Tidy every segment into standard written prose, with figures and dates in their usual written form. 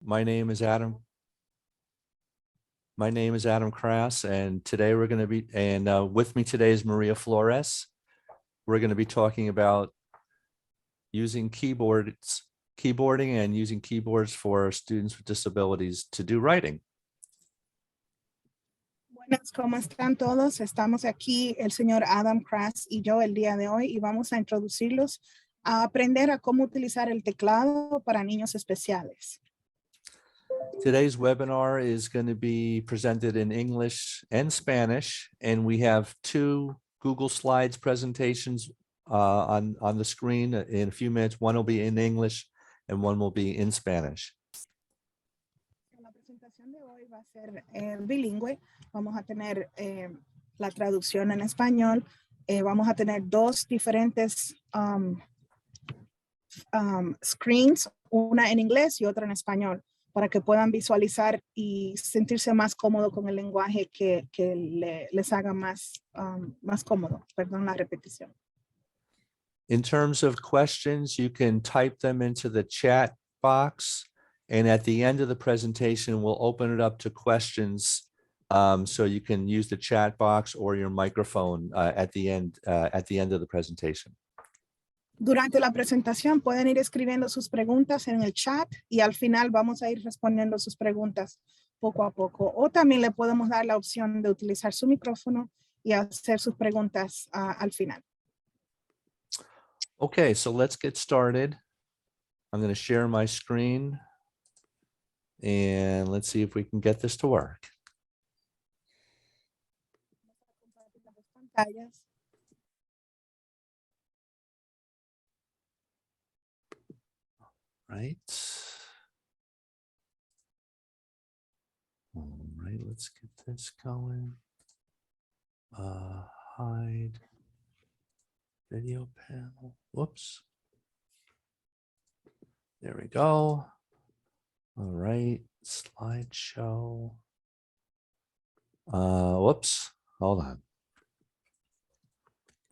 My name is Adam. My name is Adam Krass, and today we're going to be, with me today is Maria Flores. We're going to be talking about using keyboarding and using keyboards for students with disabilities to do writing. Buenas, ¿cómo están todos? Estamos aquí, el señor Adam Krass y yo el día de hoy, y vamos a introducirlos a aprender a cómo utilizar el teclado para niños especiales. Today's webinar is going to be presented in English and Spanish, and we have two Google Slides presentations on the screen in a few minutes. One will be in English and one will be in Spanish. La presentación de hoy va a ser bilingüe. Vamos a tener la traducción en español. Vamos a tener dos diferentes screens, una en inglés y otra en español, para que puedan visualizar y sentirse más cómodo con el lenguaje que les haga más cómodo. Perdón la repetición. In terms of questions, you can type them into the chat box, and at the end of the presentation, we'll open it up to questions. So you can use the chat box or your microphone at the end of the presentation. Durante la presentación pueden ir escribiendo sus preguntas en el chat y al final vamos a ir respondiendo sus preguntas poco a poco. O también le podemos dar la opción de utilizar su micrófono y hacer sus preguntas al final. Okay, so let's get started. I'm going to share my screen and let's see if we can get this to work. Right. All right, let's get this going. Hide video panel. Whoops. There we go. All right, slideshow. Whoops, hold on.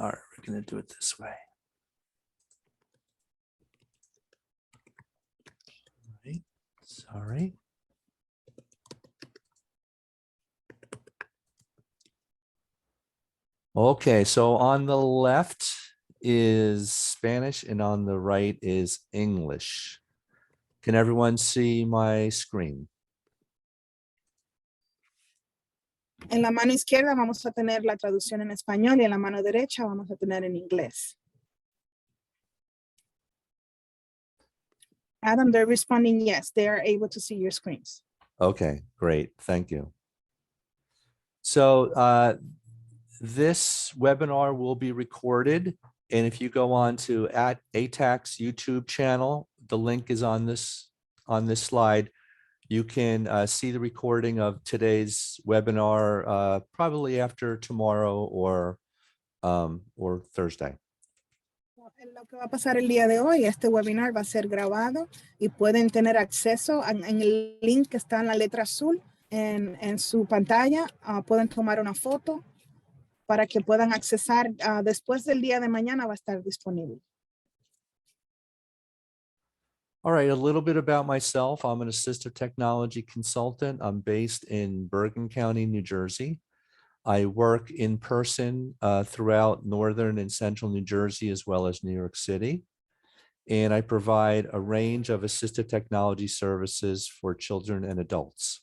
All right, we're gonna do it this way. All right, sorry. Okay, so on the left is Spanish and on the right is English. Can everyone see my screen? En la mano izquierda vamos a tener la traducción en español y en la mano derecha vamos a tener en inglés. Adam, they're responding yes, they are able to see your screens. Okay, great, thank you. So this webinar will be recorded, and if you go on to @ATAC's YouTube channel, the link is on this slide. You can see the recording of today's webinar probably after tomorrow or Thursday. Lo que va a pasar el día de hoy, este webinar va a ser grabado y pueden tener acceso en el link que está en la letra azul en su pantalla. Pueden tomar una foto para que puedan accesar. Después del día de mañana va a estar disponible. All right, a little bit about myself. I'm an assistive technology consultant. I'm based in Bergen County, New Jersey. I work in person throughout northern and central New Jersey, as well as New York City. And I provide a range of assistive technology services for children and adults.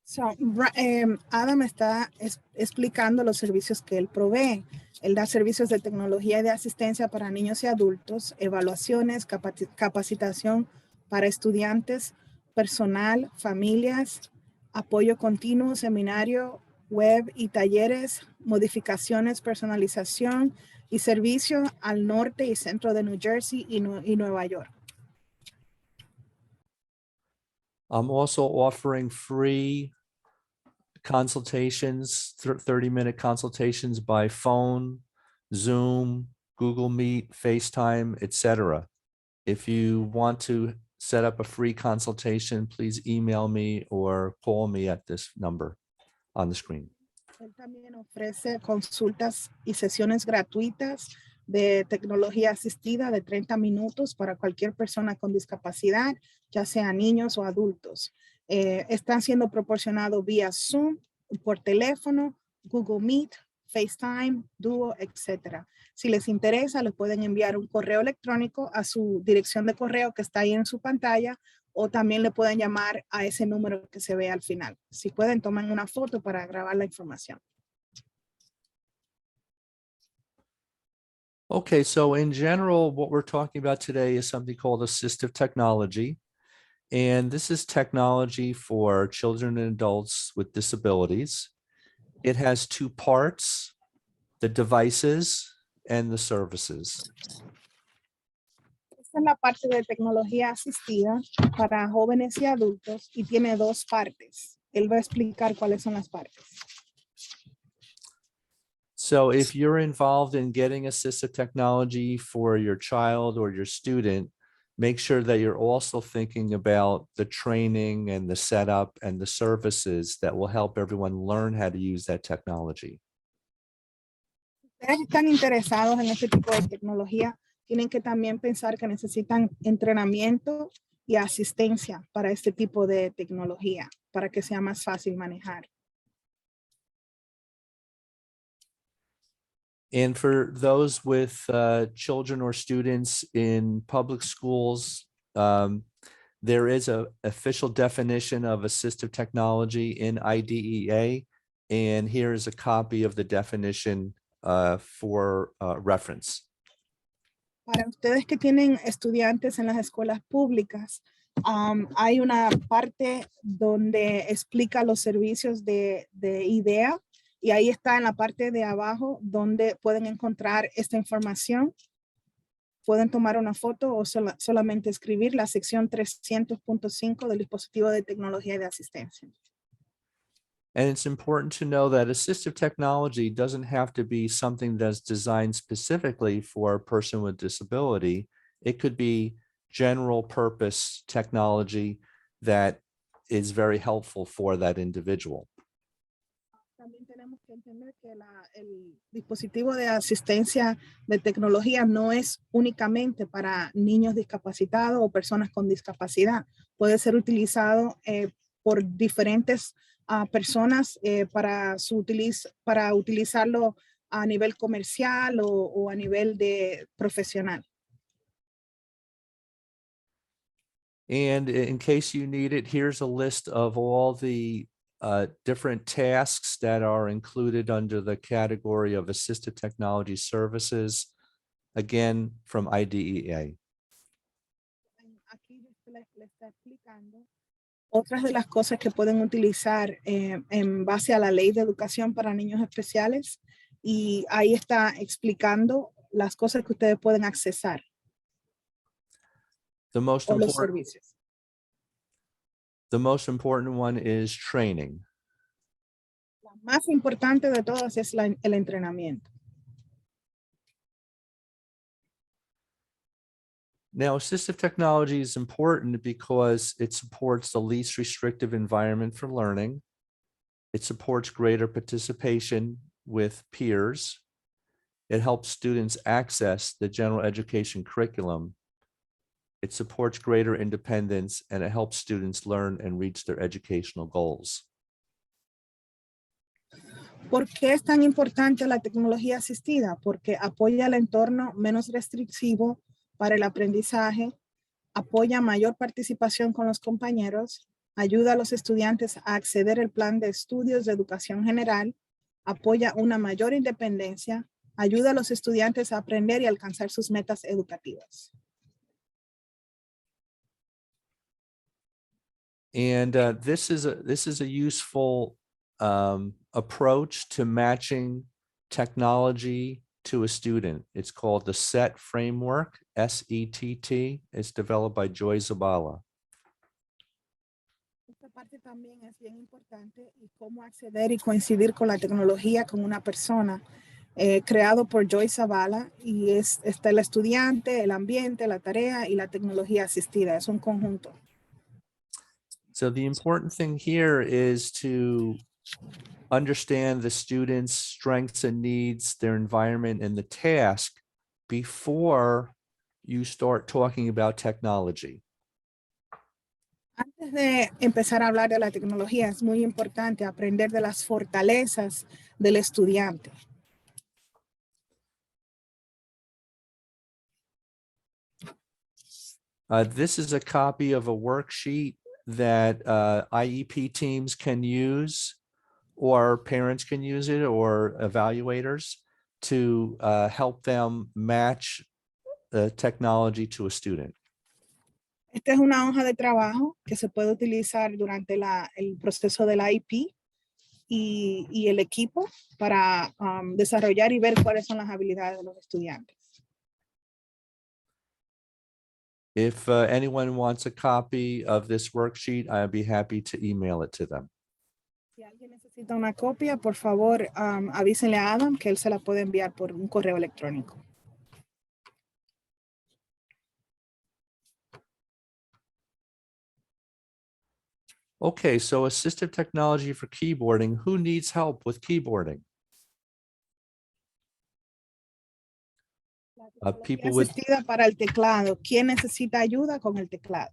So, Adam está explicando los servicios que él provee. Él da servicios de tecnología y de asistencia para niños y adultos, evaluaciones, capacitación para estudiantes, personal, familias, apoyo continuo, seminario, web y talleres, modificaciones, personalización y servicio al norte y centro de New Jersey y Nueva York. I'm also offering free consultations, 30-minute consultations by phone, Zoom, Google Meet, FaceTime, etc. If you want to set up a free consultation, please email me or call me at this number on the screen. Él también ofrece consultas y sesiones gratuitas de tecnología asistida de 30 minutos para cualquier persona con discapacidad, ya sea niños o adultos. Están siendo proporcionados vía Zoom, por teléfono, Google Meet, FaceTime, Duo, etc. Si les interesa, les pueden enviar un correo electrónico a su dirección de correo que está ahí en su pantalla, o también le pueden llamar a ese número que se ve al final. Si pueden, tomen una foto para grabar la información. Okay, so in general, what we're talking about today is something called assistive technology. And this is technology for children and adults with disabilities. It has two parts, the devices and the services. Esta es la parte de tecnología asistida para jóvenes y adultos y tiene dos partes. Él va a explicar cuáles son las partes. So if you're involved in getting assistive technology for your child or your student, make sure that you're also thinking about the training and the setup and the services that will help everyone learn how to use that technology. Ustedes están interesados en este tipo de tecnología, tienen que también pensar que necesitan entrenamiento y asistencia para este tipo de tecnología, para que sea más fácil manejar. And for those with children or students in public schools, there is an official definition of assistive technology in IDEA. And here is a copy of the definition for reference. Para ustedes que tienen estudiantes en las escuelas públicas, hay una parte donde explica los servicios de IDEA. Y ahí está en la parte de abajo donde pueden encontrar esta información. Pueden tomar una foto o solamente escribir la sección 300.5 del dispositivo de tecnología de asistencia. And it's important to know that assistive technology doesn't have to be something that's designed specifically for a person with disability. It could be general purpose technology that is very helpful for that individual. También tenemos que entender que el dispositivo de asistencia de tecnología no es únicamente para niños discapacitados o personas con discapacidad. Puede ser utilizado por diferentes personas para utilizarlo a nivel comercial o a nivel de profesional. And in case you need it, here's a list of all the different tasks that are included under the category of assistive technology services, again, from IDEA. Aquí le está explicando otras de las cosas que pueden utilizar en base a la Ley de Educación para Niños Especiales, y ahí está explicando las cosas que ustedes pueden accesar The most o los important, servicios. the most important one is training. La más importante de todas es el entrenamiento. Now, assistive technology is important because it supports the least restrictive environment for learning. It supports greater participation with peers. It helps students access the general education curriculum. It supports greater independence, and it helps students learn and reach their educational goals. ¿Por qué es tan importante la tecnología asistida? Porque apoya el entorno menos restrictivo para el aprendizaje, apoya mayor participación con los compañeros, ayuda a los estudiantes a acceder al plan de estudios de educación general, apoya una mayor independencia, ayuda a los estudiantes a aprender y alcanzar sus metas educativas. And this is a useful approach to matching technology to a student. It's called the SET framework, SETT. It's developed by Joy Zabala. Esta parte también es bien importante, y cómo acceder y coincidir con la tecnología con una persona, creado por Joy Zabala, y está el estudiante, el ambiente, la tarea y la tecnología asistida. Es un conjunto. So the important thing here is to understand the students' strengths and needs, their environment, and the task before you start talking about technology. Antes de empezar a hablar de la tecnología, es muy importante aprender de las fortalezas del estudiante. This is a copy of a worksheet that IEP teams can use, or parents can use it, or evaluators to help them match the technology to a student. Esta es una hoja de trabajo que se puede utilizar durante el proceso del IEP y el equipo para desarrollar y ver cuáles son las habilidades de los estudiantes. If anyone wants a copy of this worksheet, I'd be happy to email it to them. Si alguien necesita una copia, por favor, avísenle a Adam que él se la puede enviar por un correo electrónico. Okay, so assistive technology for keyboarding. Who needs help with keyboarding? People with Asistida para el teclado. ¿Quién necesita ayuda con el teclado?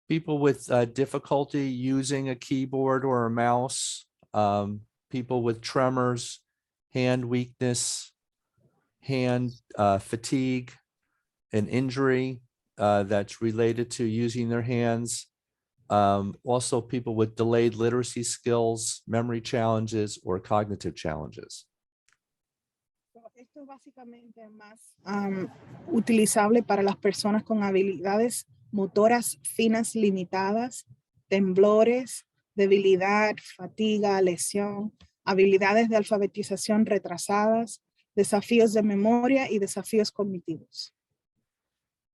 people with difficulty using a keyboard or a mouse, people with tremors, hand weakness, hand fatigue, an injury that's related to using their hands. Also people with delayed literacy skills, memory challenges, or cognitive challenges. Esto es básicamente más utilizable para las personas con habilidades motoras finas limitadas, temblores, debilidad, fatiga, lesión, habilidades de alfabetización retrasadas, desafíos de memoria y desafíos cognitivos.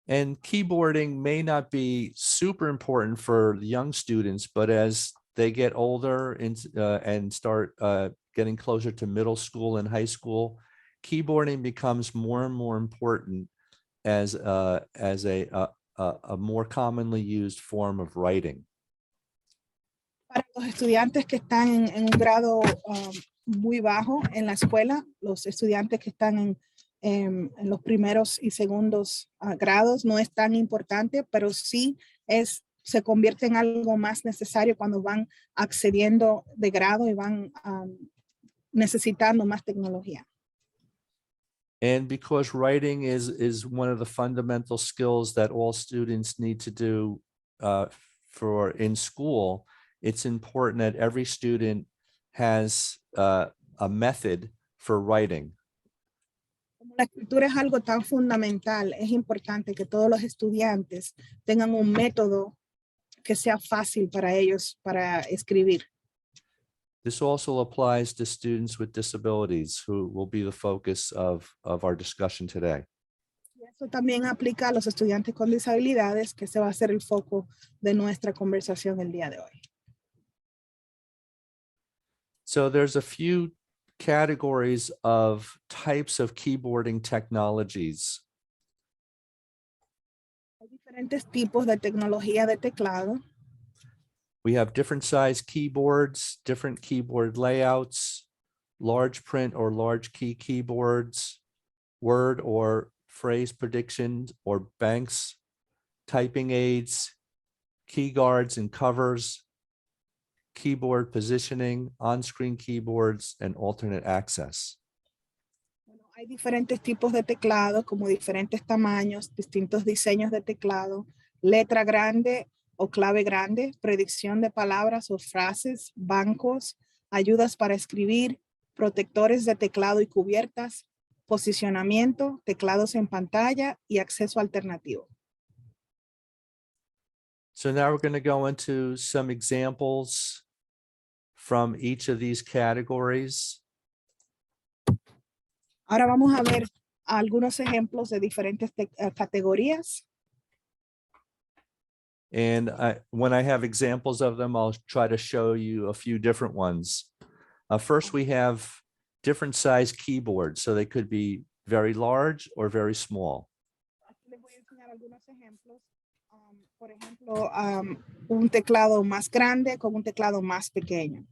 And keyboarding may not be super important for the young students, but as they get older and start getting closer to middle school and high school, keyboarding becomes more and more important as a more commonly used form of writing. Para los estudiantes que están en un grado muy bajo en la escuela, los estudiantes que están en los primeros y segundos grados, no es tan importante, pero sí se convierte en algo más necesario cuando van accediendo de grado y van necesitando más tecnología. And because writing is one of the fundamental skills that all students need to do for in school, it's important that every student has a method for writing. Como la escritura es algo tan fundamental, es importante que todos los estudiantes tengan un método que sea fácil para ellos para escribir. This also applies to students with disabilities, who will be the focus of our discussion today. Y eso también aplica a los estudiantes con disabilidades, que ese va a ser el foco de nuestra conversación el día de hoy. So there's a few categories of types of keyboarding technologies. Hay diferentes tipos de tecnología de teclado. We have different size keyboards, different keyboard layouts, large print or large key keyboards, word or phrase predictions or banks, typing aids, key guards and covers, keyboard positioning, on-screen keyboards, and alternate access. Bueno, hay diferentes tipos de teclado, como diferentes tamaños, distintos diseños de teclado, letra grande o clave grande, predicción de palabras o frases, bancos, ayudas para escribir, protectores de teclado y cubiertas, posicionamiento, teclados en pantalla y acceso alternativo. So now we're going to go into some examples from each of these categories. Ahora vamos a ver algunos ejemplos de diferentes categorías. And when I have examples of them, I'll try to show you a few different ones. First, we have different size keyboards, so they could be very large or very small. Aquí les voy a enseñar algunos ejemplos. Por ejemplo, un teclado más grande con un teclado más pequeño.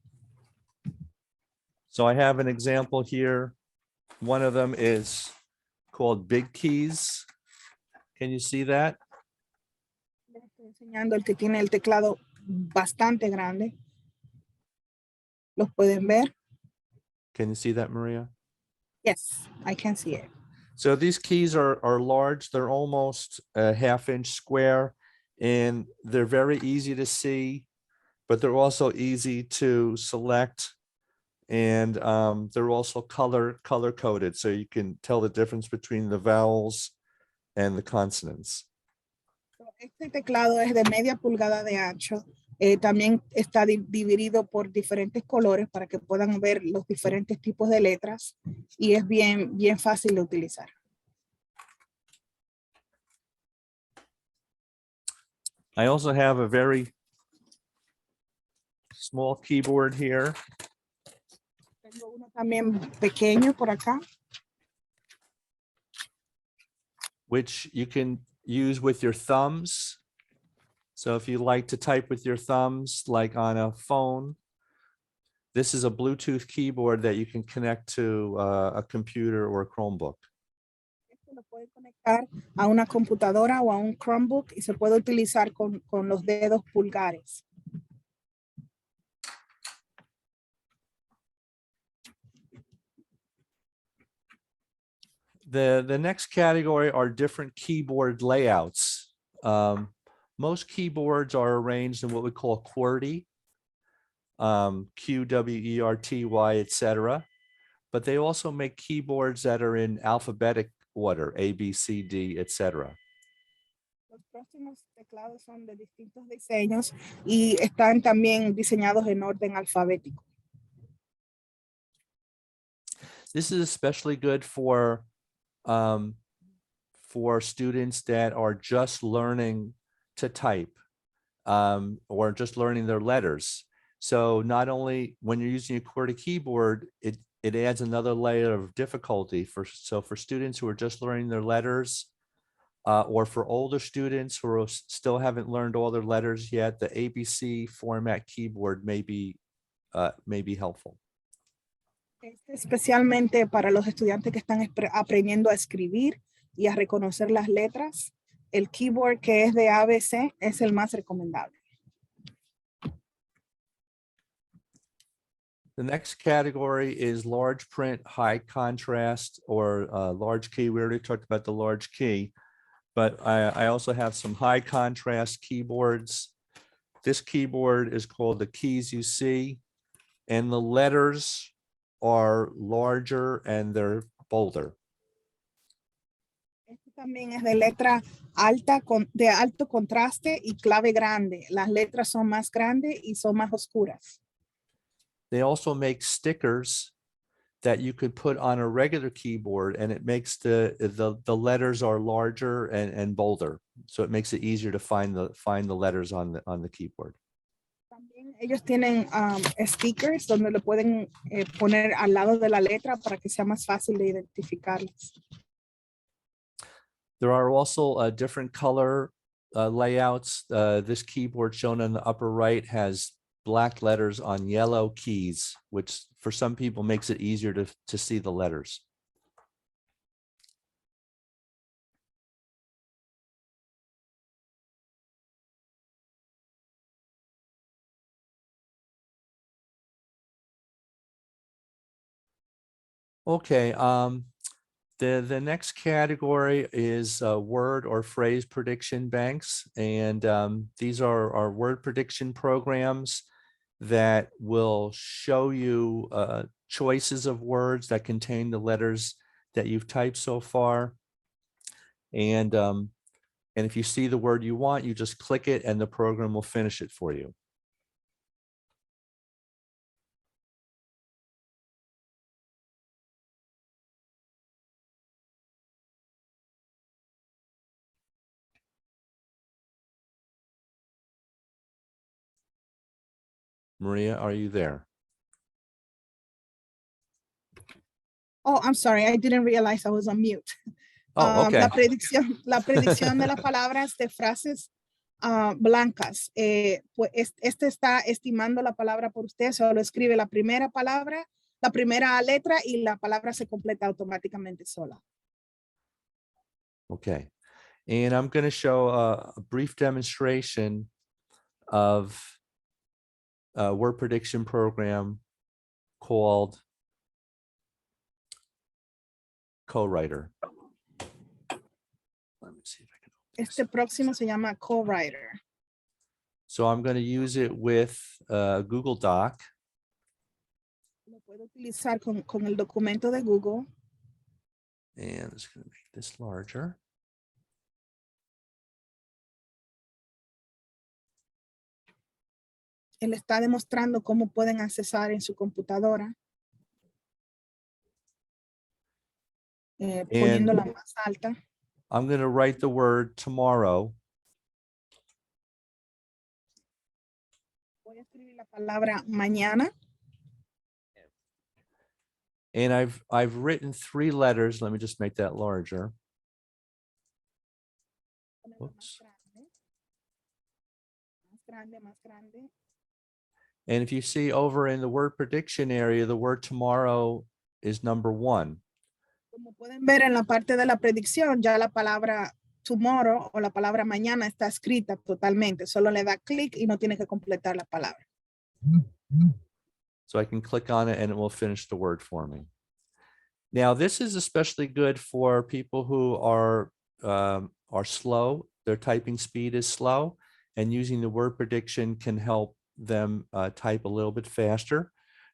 So I have an example here. One of them is called big keys. Can you see that? Les estoy enseñando el que tiene el teclado bastante grande. ¿Los pueden ver? Can you see that, Maria? Yes, I can see it. So these keys are large. They're almost a half-inch square, and they're very easy to see, but they're also easy to select. And they're also color coded, so you can tell the difference between the vowels and the consonants. Este teclado es de media pulgada de ancho. También está dividido por diferentes colores para que puedan ver los diferentes tipos de letras y es bien fácil de utilizar. I also have a very small keyboard here. Tengo uno también pequeño por acá. Which you can use with your thumbs. So if you like to type with your thumbs, like on a phone, this is a Bluetooth keyboard that you can connect to a computer or a Chromebook. Esto lo puede conectar a una computadora o a un Chromebook y se puede utilizar con los dedos pulgares. The next category are different keyboard layouts. Most keyboards are arranged in what we call QWERTY, QWERTY, etc. But they also make keyboards that are in alphabetic order, A, B, C, D, etc. Los próximos teclados son de distintos diseños y están también diseñados en orden alfabético. This is especially good for students that are just learning to type or just learning their letters. So not only when you're using a QWERTY keyboard, it adds another layer of difficulty for students who are just learning their letters, or for older students who still haven't learned all their letters yet, the ABC format keyboard may be helpful. Especialmente para los estudiantes que están aprendiendo a escribir y a reconocer las letras, el keyboard que es de ABC es el más recomendable. The next category is large print, high contrast, or large key. We already talked about the large key, but I also have some high contrast keyboards. This keyboard is called the Keys You See, and the letters are larger and they're bolder. Este también es de letra alta, de alto contraste y clave grande. Las letras son más grandes y son más oscuras. They also make stickers that you could put on a regular keyboard, and it makes the letters are larger and bolder. So it makes it easier to find the letters on the keyboard. También ellos tienen stickers donde lo pueden poner al lado de la letra para que sea más fácil de identificarlas. There are also different color layouts. This keyboard shown on the upper right has black letters on yellow keys, which for some people makes it easier to see the letters. Okay, the next category is word or phrase prediction banks. And these are our word prediction programs that will show you choices of words that contain the letters that you've typed so far. And if you see the word you want, you just click it and the program will finish it for you. Maria, are you there? Oh, I'm sorry. I didn't realize I was on mute. Oh, okay. La predicción de las palabras de frases blancas. Pues este está estimando la palabra por usted. Solo escribe la primera palabra, la primera letra y la palabra se completa automáticamente sola. Okay. And I'm going to show a brief demonstration of a word prediction program called Co-writer. Let me see if I can. Este próximo se llama Co-writer. So I'm going to use it with Google Doc. Lo puedo utilizar con el documento de Google. And I'm just going to make this larger. Él está demostrando cómo pueden accesar en su computadora. Poniéndola más alta. I'm going to write the word tomorrow. Voy a escribir la palabra mañana. And I've written 3 letters. Let me just make that larger. Oops. Más grande. And if you see over in the word prediction area, the word tomorrow is number 1. Como pueden ver en la parte de la predicción, ya la palabra tomorrow o la palabra mañana está escrita totalmente. Solo le da clic y no tiene que completar la palabra. So I can click on it and it will finish the word for me. Now, this is especially good for people who are slow. Their typing speed is slow, and using the word prediction can help them type a little bit faster.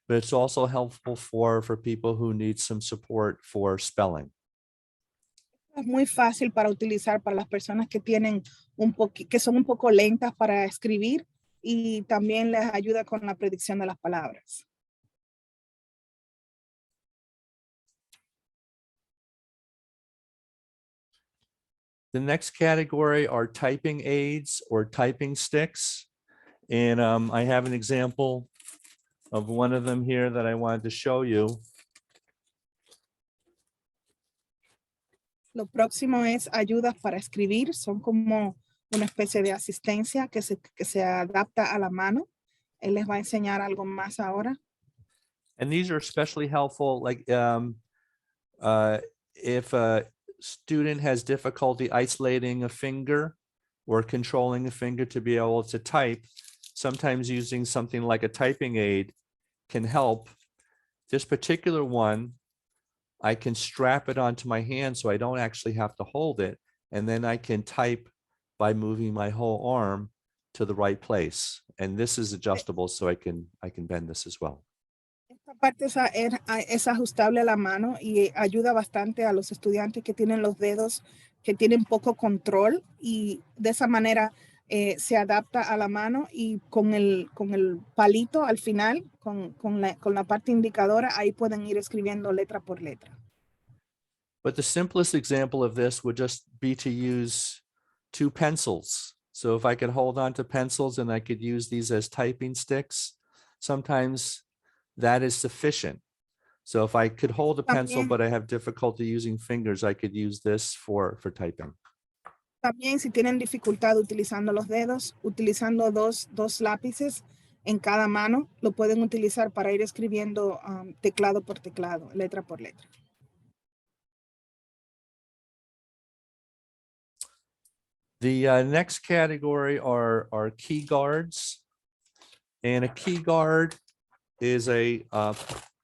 But it's also helpful for people who need some support for spelling. Es muy fácil para utilizar para las personas que tienen que son un poco lentas para escribir y también les ayuda con la predicción de las palabras. The next category are typing aids or typing sticks. And I have an example of one of them here that I wanted to show you. Lo próximo es ayudas para escribir. Son como una especie de asistencia que se adapta a la mano. Él les va a enseñar algo más ahora. And these are especially helpful, like if a student has difficulty isolating a finger or controlling a finger to be able to type, sometimes using something like a typing aid can help. This particular one, I can strap it onto my hand so I don't actually have to hold it. And then I can type by moving my whole arm to the right place. And this is adjustable, so I can bend this as well. Esta parte es ajustable a la mano y ayuda bastante a los estudiantes que tienen los dedos que tienen poco control, y de esa manera se adapta a la mano, y con el palito al final, con la parte indicadora, ahí pueden ir escribiendo letra por letra. But the simplest example of this would just be to use 2 pencils. So if I could hold on to pencils and I could use these as typing sticks, sometimes that is sufficient. So if I could hold a pencil, but I have difficulty using fingers, I could use this for typing. También, si tienen dificultad utilizando los dedos, utilizando dos lápices en cada mano, lo pueden utilizar para ir escribiendo teclado por teclado, letra por letra. The next category are key guards. And a key guard is a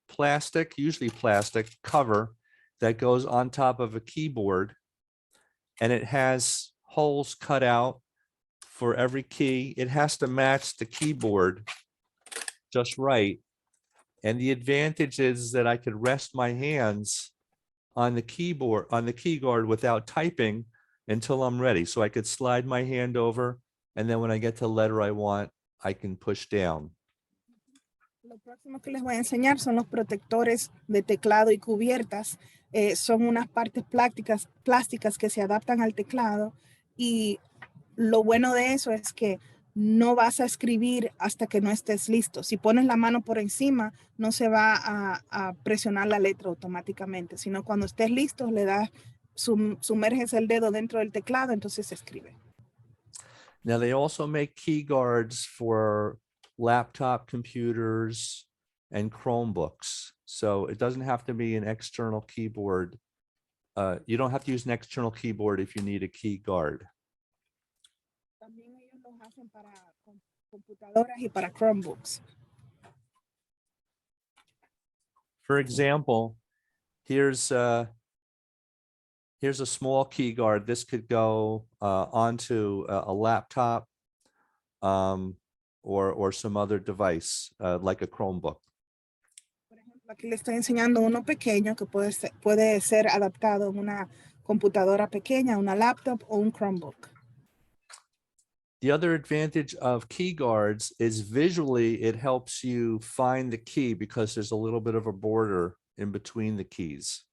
plastic, usually plastic cover that goes on top of a keyboard. And it has holes cut out for every key. It has to match the keyboard just right. And the advantage is that I could rest my hands on the keyboard, on the key guard, without typing until I'm ready. So I could slide my hand over, and then when I get to the letter I want, I can push down. Lo próximo que les voy a enseñar son los protectores de teclado y cubiertas. Son unas partes plásticas que se adaptan al teclado, y lo bueno de eso es que no vas a escribir hasta que no estés listo. Si pones la mano por encima, no se va a presionar la letra automáticamente, sino cuando estés listo, le das, sumerges el dedo dentro del teclado, entonces se escribe. Now they also make key guards for laptop computers and Chromebooks. So it doesn't have to be an external keyboard You don't have to use an external keyboard if you need a key guard. También ellos los hacen para computadoras y para Chromebooks. For example, here's a small key guard. This could go onto a laptop or some other device like a Chromebook. Por ejemplo, aquí le estoy enseñando uno pequeño que puede ser adaptado en una computadora pequeña, una laptop o un Chromebook. The other advantage of key guards is visually it helps you find the key because there's a little bit of a border in between the keys.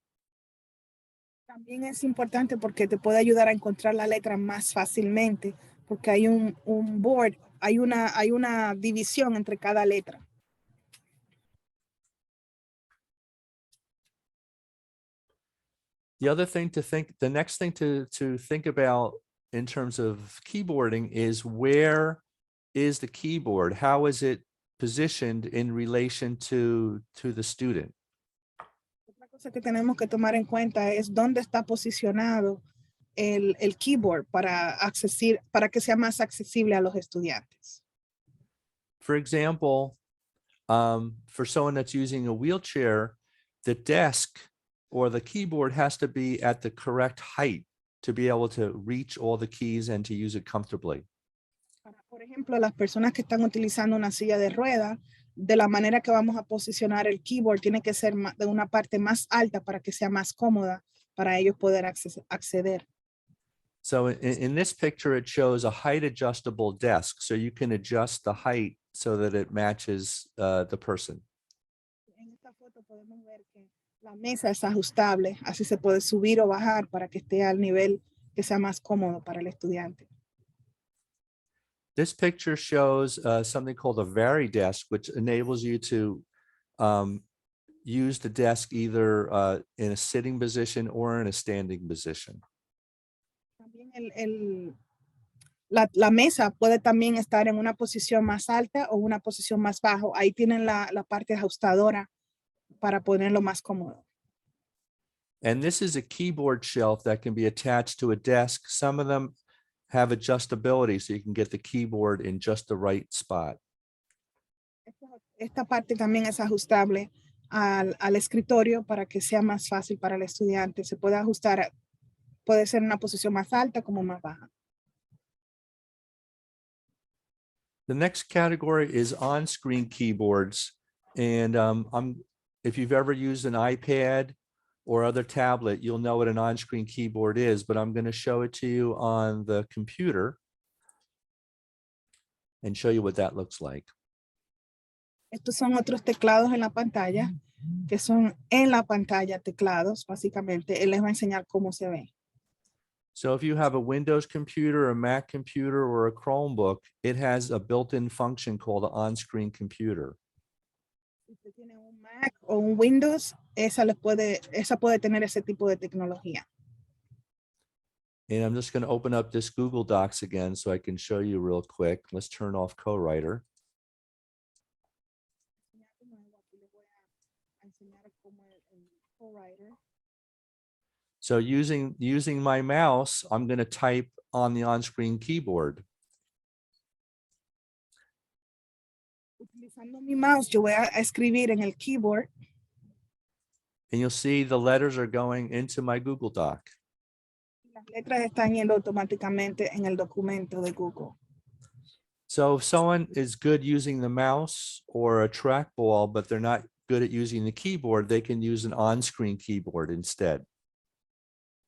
También es importante porque te puede ayudar a encontrar la letra más fácilmente porque hay un board, hay una división entre cada letra. The next thing to think about in terms of keyboarding is where is the keyboard? How is it positioned in relation to the student? Otra cosa que tenemos que tomar en cuenta es dónde está posicionado el keyboard para que sea más accesible a los estudiantes. For example, for someone that's using a wheelchair, the desk or the keyboard has to be at the correct height to be able to reach all the keys and to use it comfortably. Por ejemplo, las personas que están utilizando una silla de ruedas, de la manera que vamos a posicionar el keyboard tiene que ser de una parte más alta para que sea más cómoda para ellos poder acceder. So in this picture, it shows a height adjustable desk. So you can adjust the height so that it matches the person. En esta foto podemos ver que la mesa es ajustable, así se puede subir o bajar para que esté al nivel que sea más cómodo para el estudiante. This picture shows something called a varidesk, which enables you to use the desk either in a sitting position or in a standing position. También la mesa puede también estar en una posición más alta o una posición más baja. Ahí tienen la parte ajustadora para ponerlo más cómodo. And this is a keyboard shelf that can be attached to a desk. Some of them have adjustability so you can get the keyboard in just the right spot. Esta parte también es ajustable al escritorio para que sea más fácil para el estudiante. Se puede ajustar, puede ser en una posición más alta como más baja. The next category is on-screen keyboards. And if you've ever used an iPad or other tablet, you'll know what an on-screen keyboard is, but I'm going to show it to you on the computer and show you what that looks like. Estos son otros teclados en la pantalla, que son en la pantalla teclados, básicamente. Él les va a enseñar cómo se ve. So if you have a Windows computer, a Mac computer, or a Chromebook, it has a built-in function called an on-screen computer. Si usted tiene un Mac o un Windows, esa puede tener ese tipo de tecnología. And I'm just going to open up this Google Docs again so I can show you real quick. Let's turn off Co-writer. So using my mouse, I'm going to type on the on-screen keyboard. Utilizando mi mouse, yo voy a escribir en el keyboard. And you'll see the letters are going into my Google Doc. Las letras están yendo automáticamente en el documento de Google. So if someone is good using the mouse or a trackball, but they're not good at using the keyboard, they can use an on-screen keyboard instead.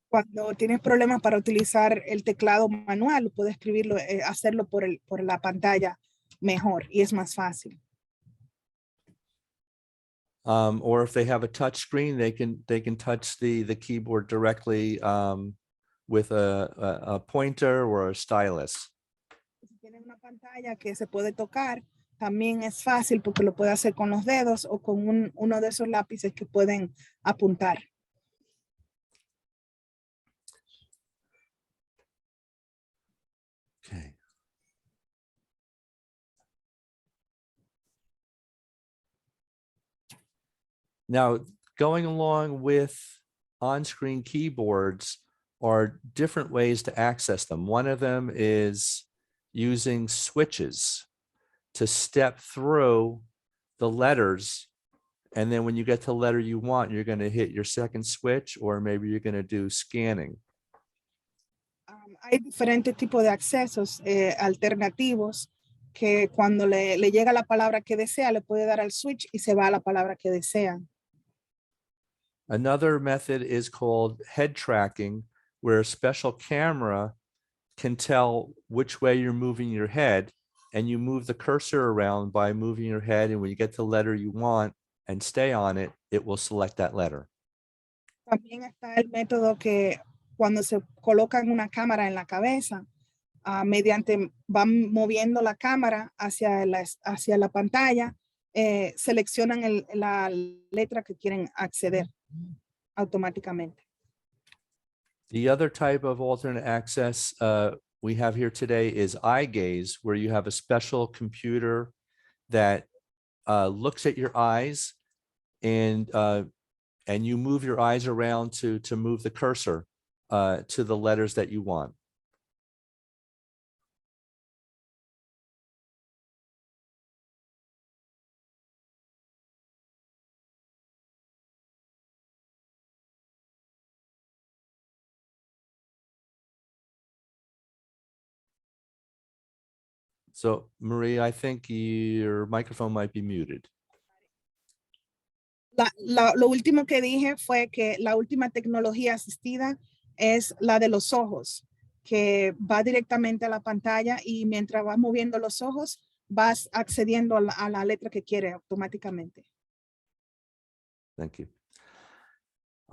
Cuando tienes problemas para utilizar el teclado manual, puedes escribirlo, hacerlo por la pantalla mejor y es más fácil. Or if they have a touch screen, they can touch the keyboard directly with a pointer or a stylus. Si tienes una pantalla que se puede tocar, también es fácil porque lo puede hacer con los dedos o con uno de esos lápices que pueden apuntar. Okay. Now, going along with on-screen keyboards are different ways to access them. One of them is using switches to step through the letters. And then when you get to the letter you want, you're going to hit your second switch, or maybe you're going to do scanning. Hay diferentes tipos de accesos alternativos que cuando le llega la palabra que desea, le puede dar al switch y se va a la palabra que desea. Another method is called head tracking, where a special camera can tell which way you're moving your head, and you move the cursor around by moving your head, and when you get to the letter you want and stay on it, it will select that letter. También está el método que cuando se colocan una cámara en la cabeza, mediante van moviendo la cámara hacia la pantalla, seleccionan la letra que quieren acceder automáticamente. The other type of alternate access we have here today is eye gaze, where you have a special computer that looks at your eyes, and you move your eyes around to move the cursor to the letters that you want. So, Marie, I think your microphone might be muted. Lo último que dije fue que la última tecnología asistida es la de los ojos, que va directamente a la pantalla y mientras vas moviendo los ojos, vas accediendo a la letra que quieres automáticamente. Thank you.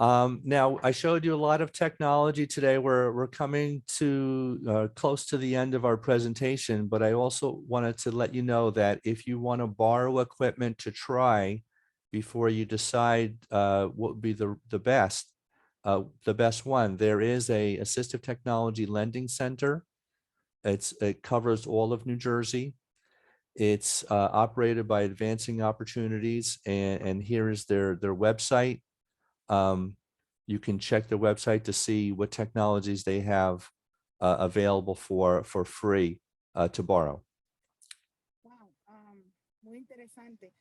Now, I showed you a lot of technology today. We're coming to close to the end of our presentation, but I also wanted to let you know that if you want to borrow equipment to try before you decide what would be the best one, there is a assistive technology lending center. It covers all of New Jersey. It's operated by Advancing Opportunities, and here is their website. You can check their website to see what technologies they have available for free to borrow. Wow, muy interesante.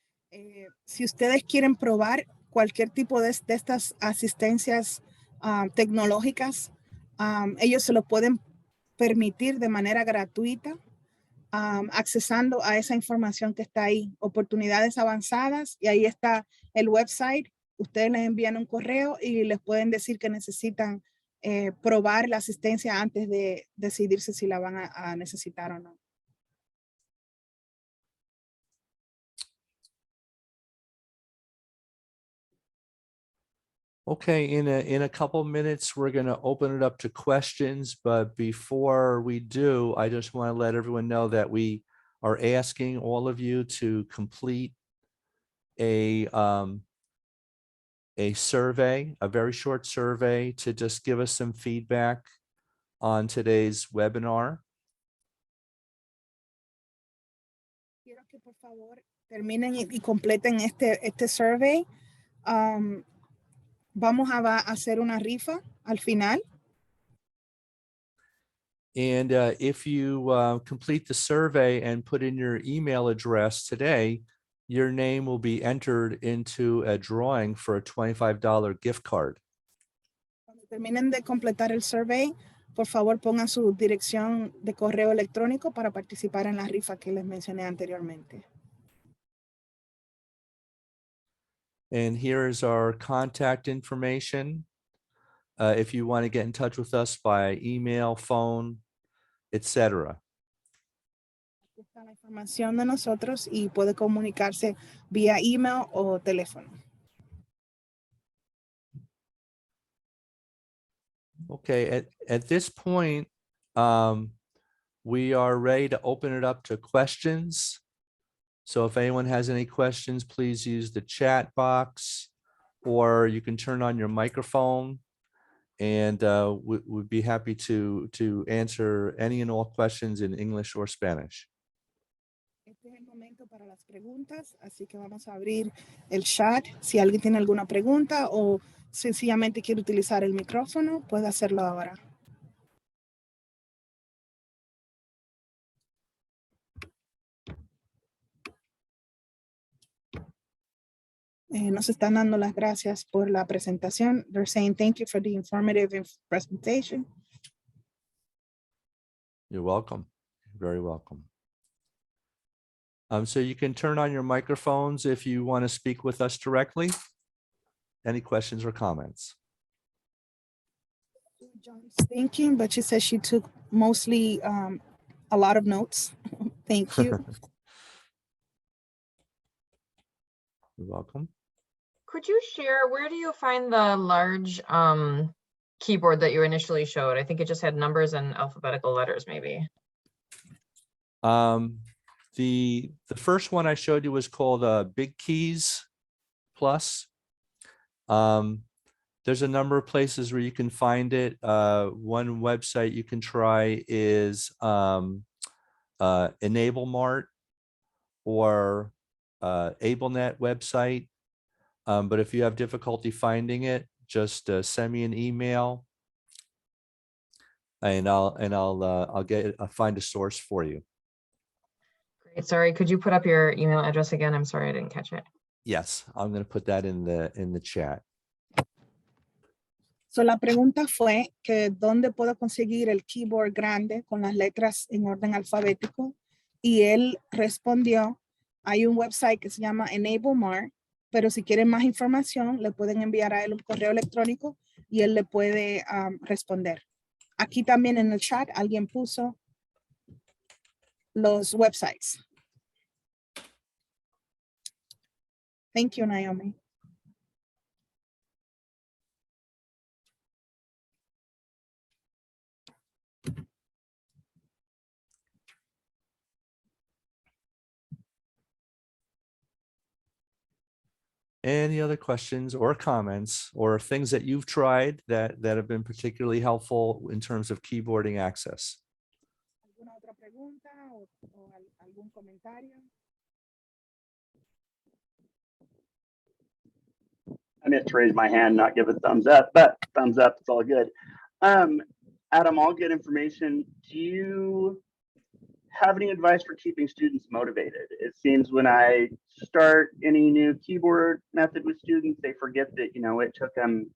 Si ustedes quieren probar cualquier tipo de estas asistencias tecnológicas, ellos se lo pueden permitir de manera gratuita, accesando a esa información que está ahí, oportunidades avanzadas, y ahí está el website. Ustedes les envían un correo y les pueden decir que necesitan probar la asistencia antes de decidirse si la van a necesitar o no. Okay, in a couple minutes, we're going to open it up to questions. But before we do, I just want to let everyone know that we are asking all of you to complete a survey, a very short survey, to just give us some feedback on today's webinar. Quiero que por favor terminen y completen este survey. Vamos a hacer una rifa al final. And if you complete the survey and put in your email address today, your name will be entered into a drawing for a $25 gift card. Cuando terminen de completar el survey, por favor pongan su dirección de correo electrónico para participar en la rifa que les mencioné anteriormente. And here is our contact information. If you want to get in touch with us by email, phone, etc. Aquí está la información de nosotros y puede comunicarse vía email o teléfono. Okay, at this point, we are ready to open it up to questions. So if anyone has any questions, please use the chat box, or you can turn on your microphone, and we'd be happy to answer any and all questions in English or Spanish. Este es el momento para las preguntas, así que vamos a abrir el chat. Si alguien tiene alguna pregunta o sencillamente quiere utilizar el micrófono, puede hacerlo ahora. Nos están dando las gracias por la presentación. They're saying thank you for the informative presentation. You're welcome. You're very welcome. So you can turn on your microphones if you want to speak with us directly. Any questions or comments? John's thinking, but she says she took mostly a lot of notes. Thank you. You're welcome. Could you share, where do you find the large keyboard that you initially showed? I think it just had numbers and alphabetical letters, maybe. The first one I showed you was called Big Keys Plus. There's a number of places where you can find it. One website you can try is Enable Mart or AbleNet website. But if you have difficulty finding it, just send me an email, and I'll find a source for you. Great. Sorry, could you put up your email address again? I'm sorry, I didn't catch it. Yes, I'm going to put that in the chat. So la pregunta fue que dónde puedo conseguir el keyboard grande con las letras en orden alfabético, y él respondió, hay un website que se llama Enable Mart, pero si quieren más información le pueden enviar a él un correo electrónico y él le puede responder. Aquí también en el chat alguien puso los websites. Thank you, Naomi. Any other questions or comments or things that you've tried that have been particularly helpful in terms of keyboarding access? ¿Alguna otra pregunta o algún comentario? I meant to raise my hand, not give a thumbs up, but thumbs up, it's all good. Adam, all good information. Do you have any advice for keeping students motivated? It seems when I start any new keyboard method with students, they forget that, it took them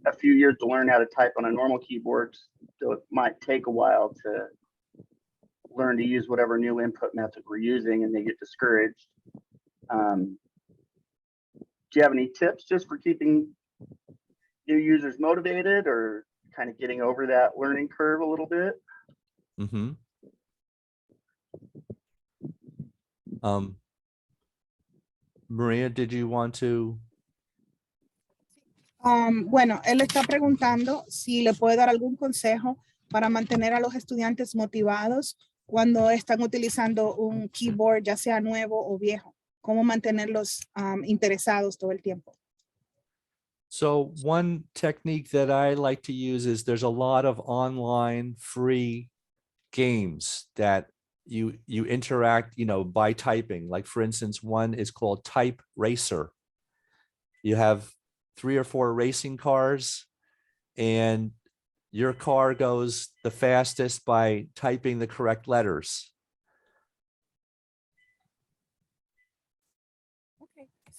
a few years to learn how to type on a normal keyboard. So it might take a while to learn to use whatever new input method we're using, and they get discouraged. Do you have any tips just for keeping new users motivated or kind of getting over that learning curve a little bit? Mm-hmm. Maria, did you want to? Bueno, él está preguntando si le puede dar algún consejo para mantener a los estudiantes motivados cuando están utilizando un keyboard, ya sea nuevo o viejo. Cómo mantenerlos interesados todo el tiempo. So one technique that I like to use is there's a lot of online free games that you interact, by typing. Like for instance, one is called Type Racer. You have 3 or 4 racing cars, and your car goes the fastest by typing the correct letters.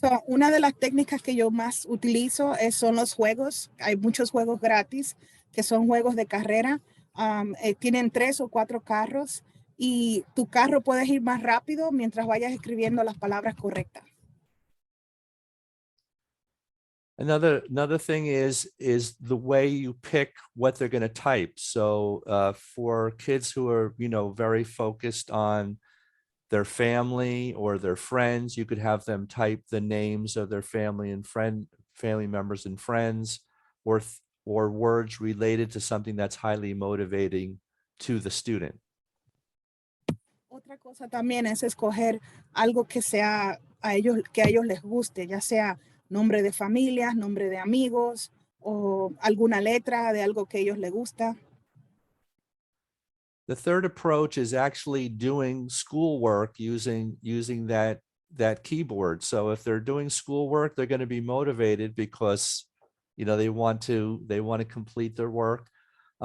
So, una de las técnicas que yo más utilizo son los juegos. Hay muchos juegos gratis que son juegos de carrera. Tienen 3 o 4 carros y tu carro puedes ir más rápido mientras vayas escribiendo las palabras correctas. Another thing is the way you pick what they're going to type. So for kids who are, very focused on their family or their friends, you could have them type the names of their family members and friends, or words related to something that's highly motivating to the student. Otra cosa también es escoger algo que sea que a ellos les guste, ya sea nombre de familias, nombre de amigos o alguna letra de algo que a ellos les gusta. The third approach is actually doing schoolwork using that keyboard. So if they're doing schoolwork, they're going to be motivated because You know, they want to complete their work.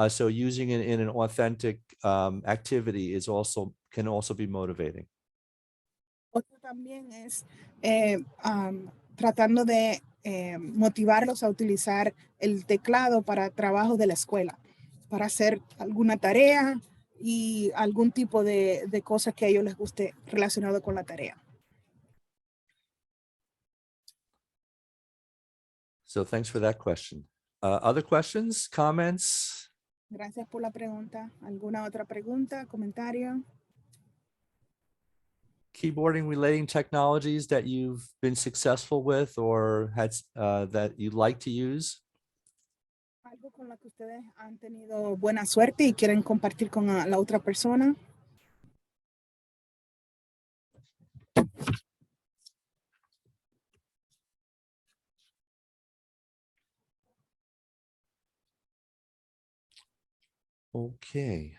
So using it in an authentic activity can also be motivating. Otro también es tratando de motivarlos a utilizar el teclado para trabajos de la escuela, para hacer alguna tarea y algún tipo de cosas que a ellos les guste relacionado con la tarea. So thanks for that question. Other questions, comments? Gracias por la pregunta. ¿Alguna otra pregunta, comentario? Keyboarding relating technologies that you've been successful with or had that you'd like to use? Algo con lo que ustedes han tenido buena suerte y quieren compartir con la otra persona. Okay.